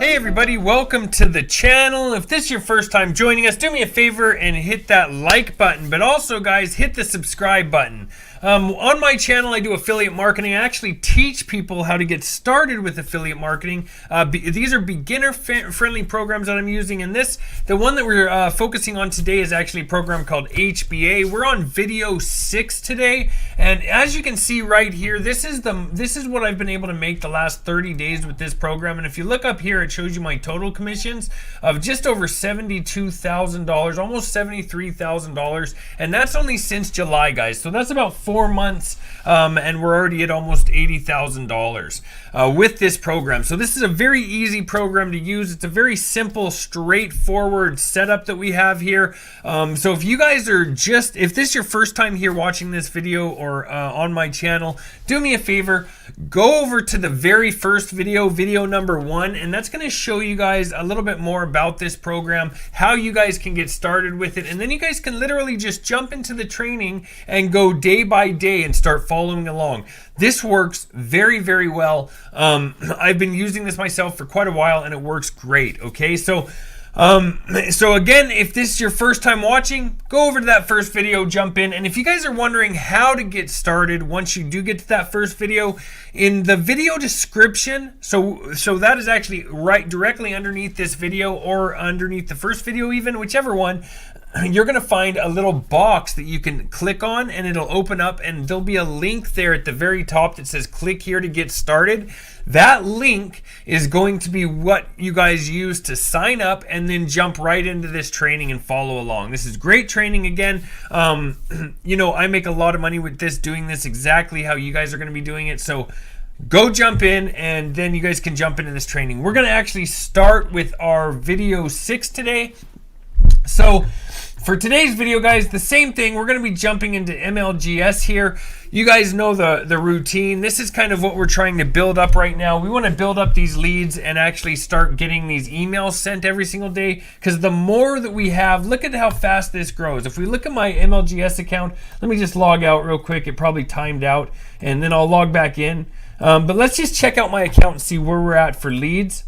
Hey everybody, welcome to the channel. If this is your first time joining us, do me a favor and hit that like button, but also guys, hit the subscribe button. On my channel, I do affiliate marketing. I actually teach people how to get started with affiliate marketing. These are beginner-friendly programs that I'm using, and the one that we're focusing on today is actually a program called HBA. We're on video 6 today, and as you can see right here, this is what I've been able to make the last 30 days with this program. And if you look up here, it shows you my total commissions of just over $72,000, almost $73,000, and that's only since July, guys. So that's about 4 months, and we're already at almost $80,000 with this program. So this is a very easy program to use. It's a very simple, straightforward setup that we have here. So if you guys are if this is your first time here watching this video or on my channel, do me a favor, go over to the very first video number 1, and that's going to show you guys a little bit more about this program, how you guys can get started with it, and then you guys can literally just jump into the training and go day by day and start following along. This works very, very well. I've been using this myself for quite a while and it works great. Okay, so again, if this is your first time watching, go over to that first video, jump in. And if you guys are wondering how to get started once you do get to that first video, in the video description, so that is actually right directly underneath this video or underneath the first video, even whichever one, you're going to find a little box that you can click on and it'll open up, and there'll be a link there at the very top that says click here to get started. That link is going to be what you guys use to sign up and then jump right into this training and follow along. This is great training. Again, you know, I make a lot of money with this, doing this exactly how you guys are going to be doing it. So go jump in and then you guys can jump into this training. We're going to actually start with our video 6 today. So for today's video, guys, the same thing. We're going to be jumping into MLGS here. You guys know the routine. This is kind of what we're trying to build up right now. We want to build up these leads and actually start getting these emails sent every single day, because the more that we have, look at how fast this grows. If we look at my MLGS account, let me just log out real quick. It probably timed out, and then I'll log back in. But let's just check out my account and see where we're at for leads.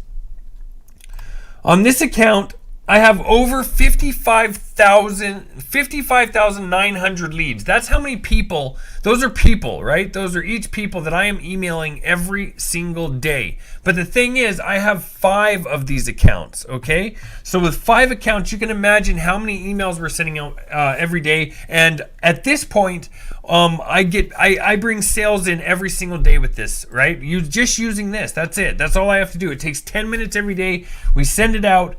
On this account, I have over 55,900 leads. That's how many people, those are people, right? Those are each people that I am emailing every single day. But the thing is, I have 5 of these accounts, okay? So with 5 accounts, you can imagine how many emails we're sending out every day. And at this point, I bring sales in every single day with this, right? Just using this, that's it. That's all I have to do. It takes 10 minutes every day. We send it out,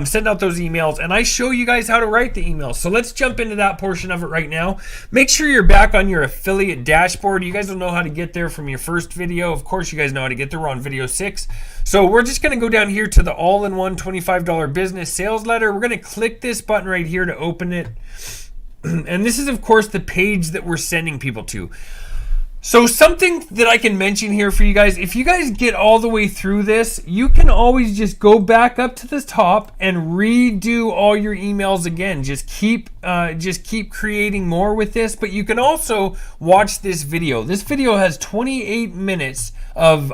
send out those emails, and I show you guys how to write the emails. So let's jump into that portion of it right now. Make sure you're back on your affiliate dashboard. You guys don't know how to get there from your first video. Of course, you guys know how to get there. We're on video 6. So we're just going to go down here to the all-in-one $25 business sales letter. We're going to click this button right here to open it. And this is, of course, the page that we're sending people to. So something that I can mention here for you guys, if you guys get all the way through this, you can always just go back up to the top and redo all your emails again. Just keep creating more with this, but you can also watch this video. This video has 28 minutes of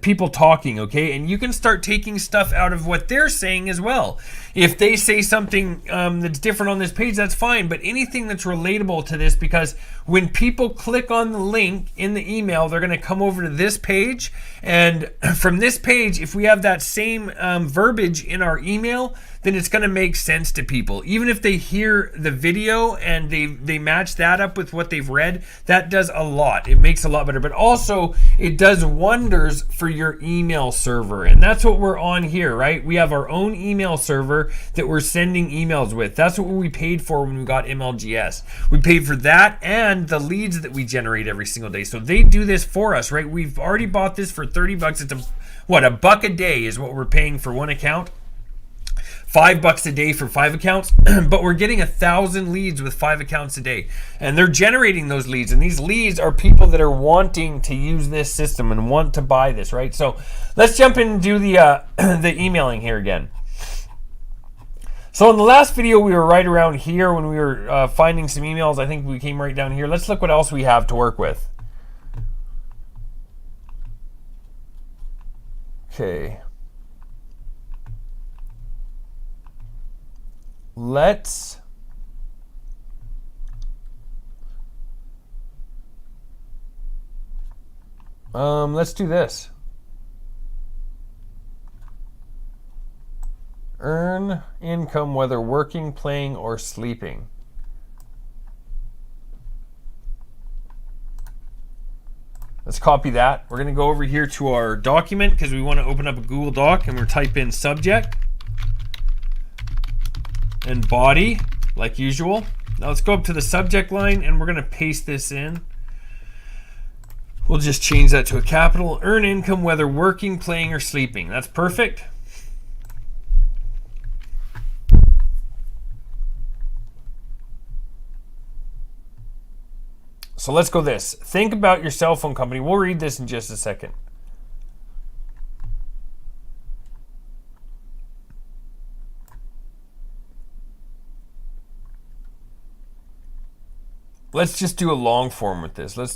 people talking, okay? And you can start taking stuff out of what they're saying as well. If they say something that's different on this page, that's fine, but anything that's relatable to this, because when people click on the link in the email, they're going to come over to this page, and from this page, if we have that same verbiage in our email, then it's going to make sense to people. Even if they hear the video and they match that up with what they've read, that does a lot. It makes a lot better, but also it does wonders for your email server, and that's what we're on here, right? We have our own email server that we're sending emails with. That's what we paid for when we got MLGS. We paid for that and the leads that we generate every single day. So they do this for us, right? We've already bought this for 30 bucks. It's $1 a day is what we're paying for one account. $5 a day for 5 accounts, but we're getting 1,000 leads with 5 accounts a day, and they're generating those leads, and these leads are people that are wanting to use this system and want to buy this, right? So let's jump in and do the emailing here again. So in the last video, we were right around here when we were finding some emails. I think we came right down here. Let's look what else we have to work with. Okay. let's do this. Earn income whether working, playing, or sleeping. Let's copy that. We're going to go over here to our document because we want to open up a Google Doc, and we're type in subject and body like usual. Now let's go up to the subject line and we're going to paste this in. We'll just change that to a capital. Earn income whether working, playing, or sleeping. That's perfect. So let's go this. Think about your cell phone company. We'll read this in just a second. Let's just do a long form with this. We're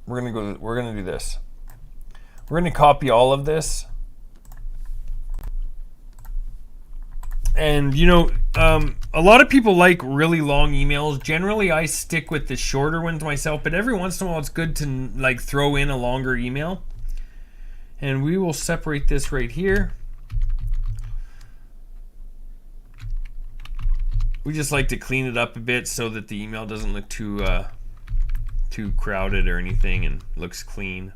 gonna do this. We're gonna copy all of this. And a lot of people like really long emails. Generally, I stick with the shorter ones myself, but every once in a while it's good to like throw in a longer email. And we will separate this right here. We just like to clean it up a bit so that the email doesn't look too crowded or anything and looks clean.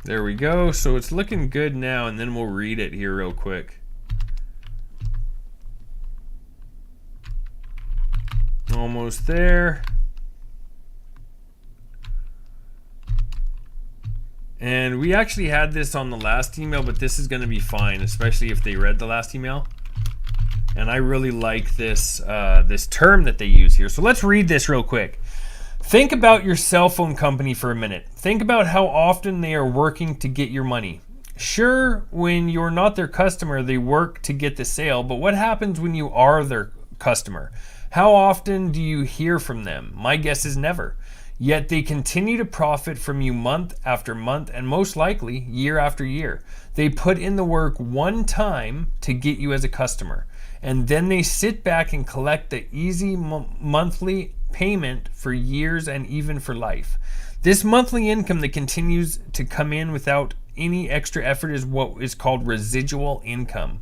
There we go. So it's looking good now, and then we'll read it here real quick. Almost there. And we actually had this on the last email, but this is going to be fine, especially if they read the last email. And I really like this this term that they use here. So let's read this real quick. Think about your cell phone company for a minute. Think about how often they are working to get your money. Sure, when you're not their customer, they work to get the sale, but what happens when you are their customer? How often do you hear from them? My guess is never. Yet they continue to profit from you month after month and most likely year after year. They put in the work one time to get you as a customer, and then they sit back and collect the easy monthly payment for years and even for life. This monthly income that continues to come in without any extra effort is what is called residual income.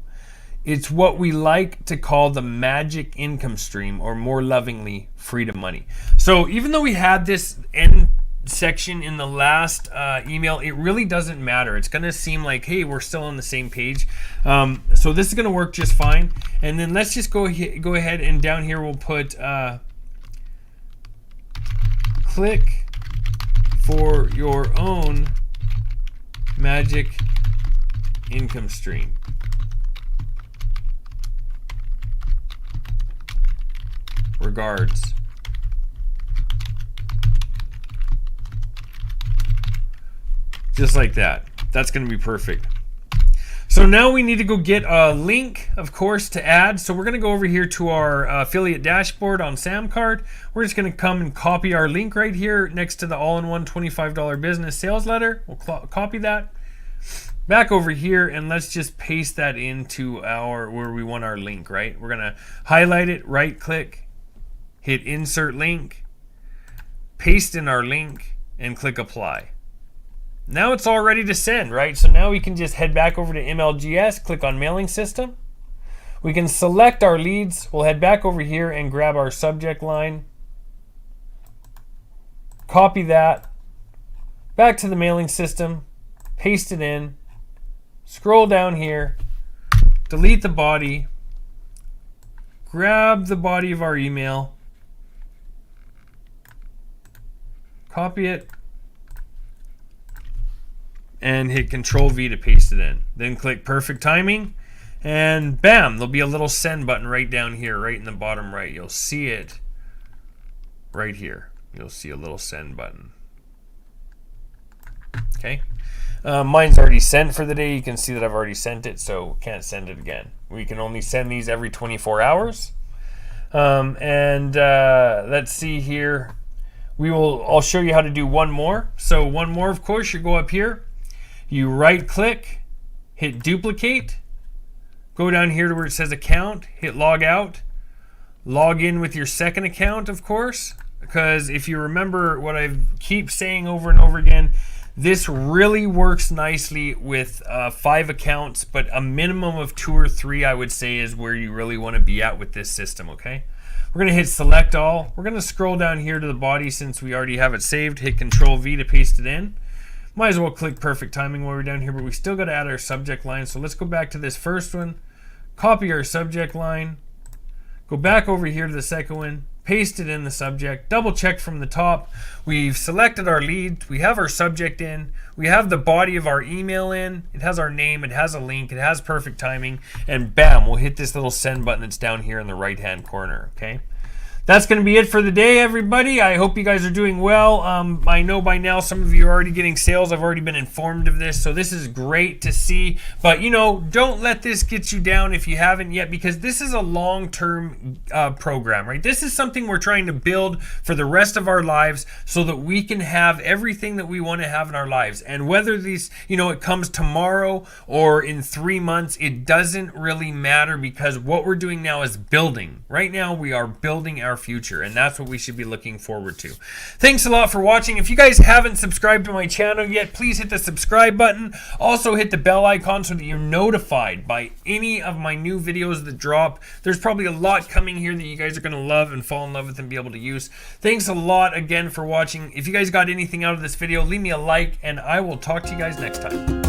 It's what we like to call the magic income stream, or more lovingly, freedom money. So even though we had this end section in the last email, it really doesn't matter. It's going to seem like, hey, we're still on the same page. So this is going to work just fine. And then let's just go ahead and down here we'll put click for your own magic income stream. Regards. Just like that. That's going to be perfect. So now we need to go get a link, of course, to add. So we're going to go over here to our affiliate dashboard on SamCard. We're just going to come and copy our link right here next to the all-in-one $25 business sales letter. We'll copy that back over here, and let's just paste that into our where we want our link, right? We're going to highlight it, right click, hit insert link, paste in our link, and click apply. Now it's all ready to send, right? So now we can just head back over to MLGS, click on mailing system. We can select our leads. We'll head back over here and grab our subject line. Copy that. Back to the mailing system. Paste it in. Scroll down here. Delete the body. Grab the body of our email. Copy it. And hit Control V to paste it in. Then click perfect timing, and bam, there'll be a little send button right down here, right in the bottom right. You'll see it right here. You'll see a little send button. Okay. Mine's already sent for the day. You can see that I've already sent it, so can't send it again. We can only send these every 24 hours. Let's see here. I'll show you how to do one more. So one more, of course, you go up here, you right click, hit duplicate, go down here to where it says account, hit log out, log in with your second account, of course, because if you remember what I keep saying over and over again, this really works nicely with 5 accounts, but a minimum of 2 or 3, I would say, is where you really want to be at with this system, okay? We're going to hit select all. We're going to scroll down here to the body since we already have it saved. Hit Control V to paste it in. Might as well click perfect timing while we're down here, but we still got to add our subject line. So let's go back to this first one, copy our subject line, go back over here to the second one, paste it in the subject, double check from the top. We've selected our lead, we have our subject in, we have the body of our email in, it has our name, it has a link, it has perfect timing, and bam, we'll hit this little send button that's down here in the right hand corner, okay? That's going to be it for the day, everybody. I hope you guys are doing well. I know by now some of you are already getting sales. I've already been informed of this, so this is great to see. But, you know, don't let this get you down if you haven't yet, because this is a long-term program, right? This is something we're trying to build for the rest of our lives so that we can have everything that we want to have in our lives. And whether these, you know, it comes tomorrow or in 3 months, it doesn't really matter, because what we're doing now is building. Right now, we are building our future, and that's what we should be looking forward to. Thanks a lot for watching. If you guys haven't subscribed to my channel yet, please hit the subscribe button. Also hit the bell icon so that you're notified by any of my new videos that drop. There's probably a lot coming here that you guys are going to love and fall in love with and be able to use. Thanks a lot again for watching. If you guys got anything out of this video, leave me a like, and I will talk to you guys next time.